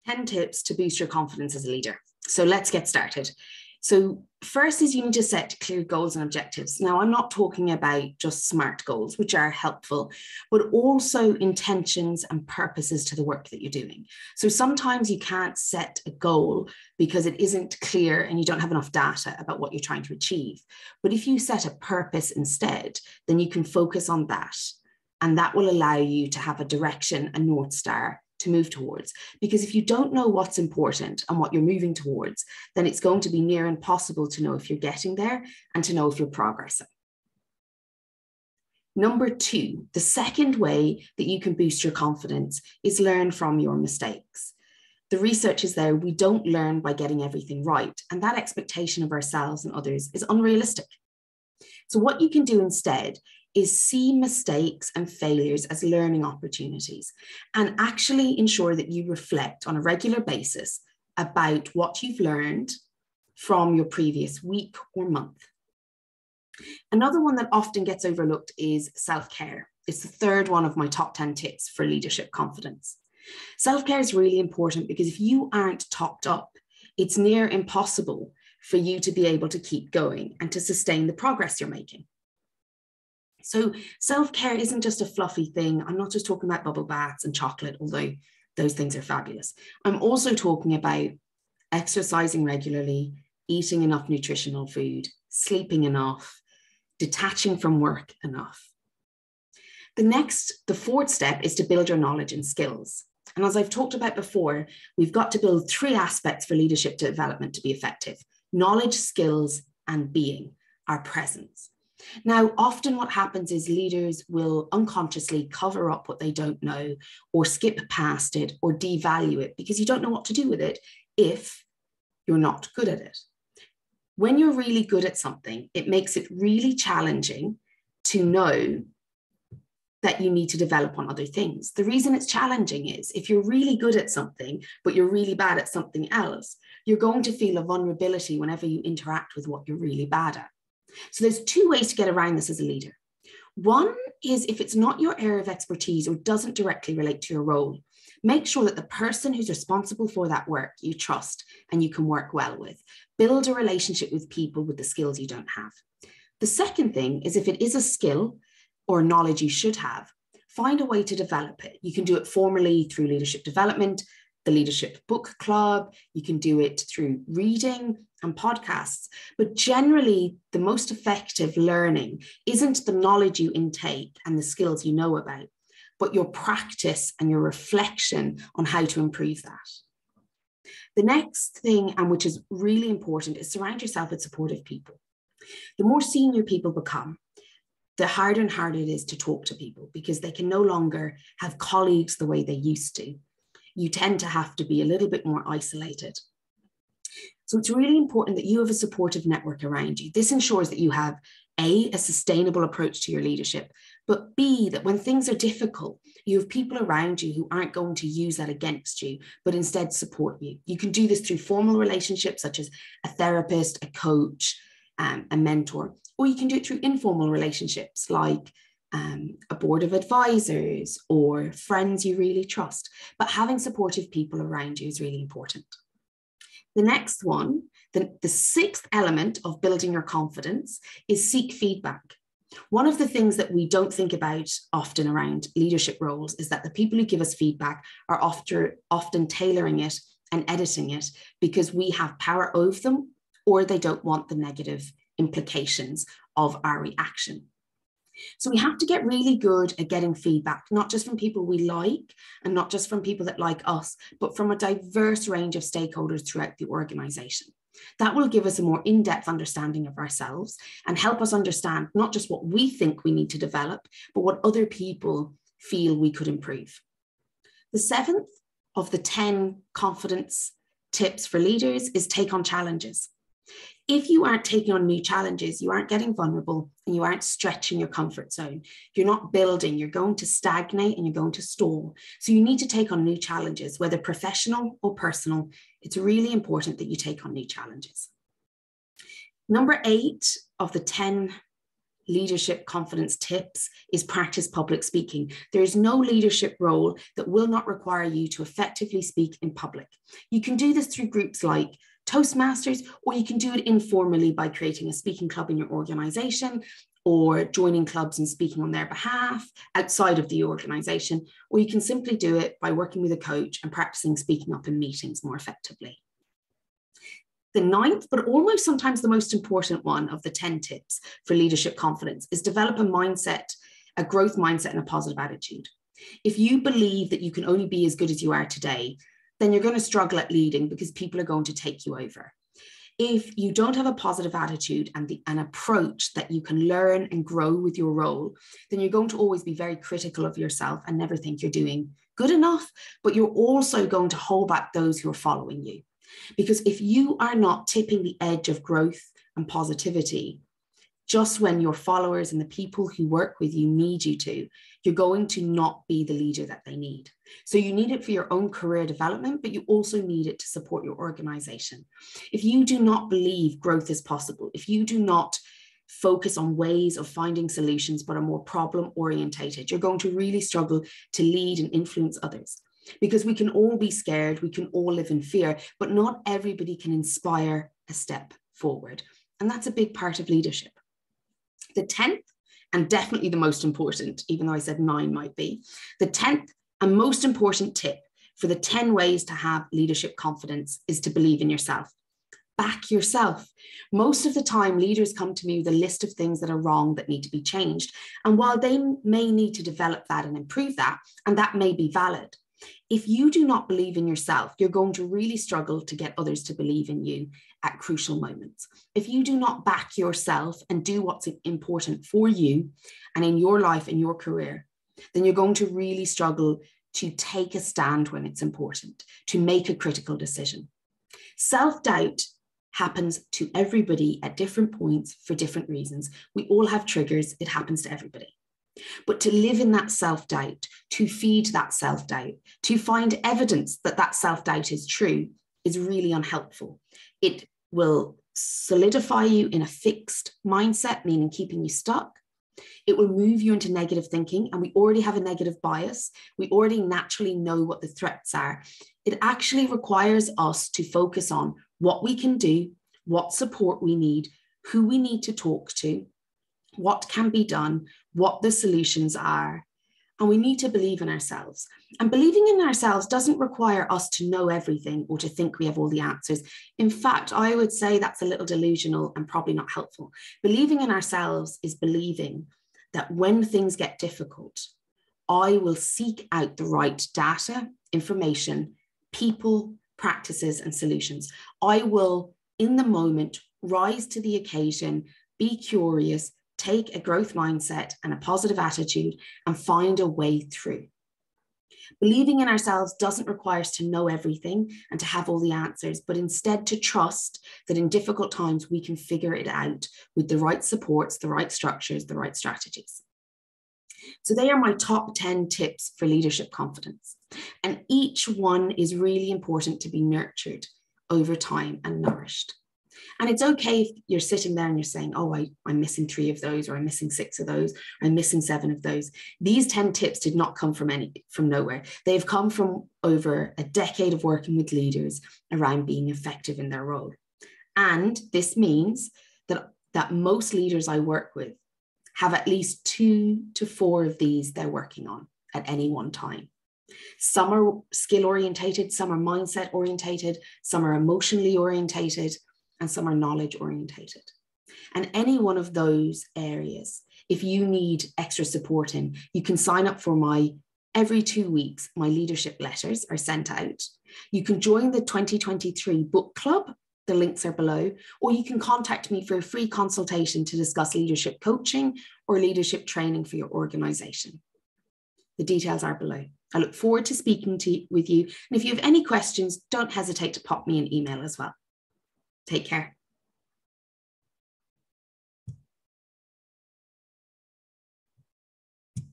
10 tips to boost your confidence as a leader. So let's get started. So first is you need to set clear goals and objectives. Now, I'm not talking about just SMART goals, which are helpful, but also intentions and purposes to the work that you're doing. So sometimes you can't set a goal because it isn't clear and you don't have enough data about what you're trying to achieve. But if you set a purpose instead, then you can focus on that. And that will allow you to have a direction, a North Star to move towards. Because if you don't know what's important and what you're moving towards, then it's going to be near impossible to know if you're getting there and to know if you're progressing. Number 2, the second way that you can boost your confidence is learn from your mistakes. The research is there, we don't learn by getting everything right, and that expectation of ourselves and others is unrealistic. So what you can do instead is see mistakes and failures as learning opportunities and actually ensure that you reflect on a regular basis about what you've learned from your previous week or month. Another one that often gets overlooked is self-care. It's the third one of my top 10 tips for leadership confidence. Self-care is really important because if you aren't topped up, it's near impossible for you to be able to keep going and to sustain the progress you're making. So self-care isn't just a fluffy thing. I'm not just talking about bubble baths and chocolate, although those things are fabulous. I'm also talking about exercising regularly, eating enough nutritional food, sleeping enough, detaching from work enough. The fourth step is to build your knowledge and skills. And as I've talked about before, we've got to build 3 aspects for leadership development to be effective: knowledge, skills, and being, our presence. Now, often what happens is leaders will unconsciously cover up what they don't know or skip past it or devalue it because you don't know what to do with it if you're not good at it. When you're really good at something, it makes it really challenging to know that you need to develop on other things. The reason it's challenging is if you're really good at something, but you're really bad at something else, you're going to feel a vulnerability whenever you interact with what you're really bad at. So there's 2 ways to get around this as a leader. One is if it's not your area of expertise or doesn't directly relate to your role, make sure that the person who's responsible for that work you trust and you can work well with. Build a relationship with people with the skills you don't have. The second thing is if it is a skill or knowledge you should have, find a way to develop it. You can do it formally through leadership development, the leadership book club, you can do it through reading and podcasts. But generally, the most effective learning isn't the knowledge you intake and the skills you know about, but your practice and your reflection on how to improve that. The next thing, and which is really important, is surround yourself with supportive people. The more senior people become, the harder and harder it is to talk to people because they can no longer have colleagues the way they used to. You tend to have to be a little bit more isolated. So it's really important that you have a supportive network around you. This ensures that you have A, a sustainable approach to your leadership, but B, that when things are difficult, you have people around you who aren't going to use that against you, but instead support you. You can do this through formal relationships, such as a therapist, a coach, a mentor, or you can do it through informal relationships like a board of advisors or friends you really trust. But having supportive people around you is really important. The next one, the 6th element of building your confidence is seek feedback. One of the things that we don't think about often around leadership roles is that the people who give us feedback are often tailoring it and editing it because we have power over them or they don't want the negative implications of our reaction. So we have to get really good at getting feedback, not just from people we like and not just from people that like us, but from a diverse range of stakeholders throughout the organization. That will give us a more in-depth understanding of ourselves and help us understand not just what we think we need to develop, but what other people feel we could improve. The 7th of the 10 confidence tips for leaders is take on challenges. If you aren't taking on new challenges, you aren't getting vulnerable and you aren't stretching your comfort zone. You're not building, you're going to stagnate and you're going to stall. So you need to take on new challenges, whether professional or personal. It's really important that you take on new challenges. Number 8 of the 10 leadership confidence tips is practice public speaking. There is no leadership role that will not require you to effectively speak in public. You can do this through groups like Toastmasters, or you can do it informally by creating a speaking club in your organization, or joining clubs and speaking on their behalf outside of the organization, or you can simply do it by working with a coach and practicing speaking up in meetings more effectively. The ninth, but almost sometimes the most important one of the 10 tips for leadership confidence is develop a mindset, a growth mindset and a positive attitude. If you believe that you can only be as good as you are today, then you're going to struggle at leading because people are going to take you over. If you don't have a positive attitude and an approach that you can learn and grow with your role, then you're going to always be very critical of yourself and never think you're doing good enough, but you're also going to hold back those who are following you. Because if you are not tipping the edge of growth and positivity, just when your followers and the people who work with you need you to, you're going to not be the leader that they need. So you need it for your own career development, but you also need it to support your organization. If you do not believe growth is possible, if you do not focus on ways of finding solutions, but are more problem orientated, you're going to really struggle to lead and influence others. Because we can all be scared, we can all live in fear, but not everybody can inspire a step forward. And that's a big part of leadership. The 10th, and definitely the most important, even though I said 9 might be, the 10th and most important tip for the 10 ways to have leadership confidence is to believe in yourself. Back yourself. Most of the time, leaders come to me with a list of things that are wrong that need to be changed. And while they may need to develop that and improve that, and that may be valid, if you do not believe in yourself, you're going to really struggle to get others to believe in you at crucial moments. If you do not back yourself and do what's important for you and in your life and your career, then you're going to really struggle to take a stand when it's important, to make a critical decision. Self-doubt happens to everybody at different points for different reasons. We all have triggers. It happens to everybody. But to live in that self-doubt, to feed that self-doubt, to find evidence that that self-doubt is true is really unhelpful. It will solidify you in a fixed mindset, meaning keeping you stuck. It will move you into negative thinking, and we already have a negative bias. We already naturally know what the threats are. It actually requires us to focus on what we can do, what support we need, who we need to talk to, what can be done, what the solutions are, and we need to believe in ourselves. And believing in ourselves doesn't require us to know everything or to think we have all the answers. In fact, I would say that's a little delusional and probably not helpful. Believing in ourselves is believing that when things get difficult, I will seek out the right data, information, people, practices, and solutions. I will, in the moment, rise to the occasion, be curious, take a growth mindset and a positive attitude and find a way through. Believing in ourselves doesn't require us to know everything and to have all the answers, but instead to trust that in difficult times we can figure it out with the right supports, the right structures, the right strategies. So they are my top 10 tips for leadership confidence. And each one is really important to be nurtured over time and nourished. And it's okay if you're sitting there and you're saying, oh, I'm missing 3 of those, or I'm missing 6 of those, or I'm missing 7 of those. These 10 tips did not come from nowhere. They've come from over a decade of working with leaders around being effective in their role. And this means that most leaders I work with have at least 2 to 4 of these they're working on at any one time. Some are skill orientated, some are mindset orientated, some are emotionally orientated, and some are knowledge orientated. And any one of those areas, if you need extra support in, you can sign up for every 2 weeks, my leadership letters are sent out. You can join the 2023 book club. The links are below, or you can contact me for a free consultation to discuss leadership coaching or leadership training for your organization. The details are below. I look forward to speaking with you. And if you have any questions, don't hesitate to pop me an email as well. Take care.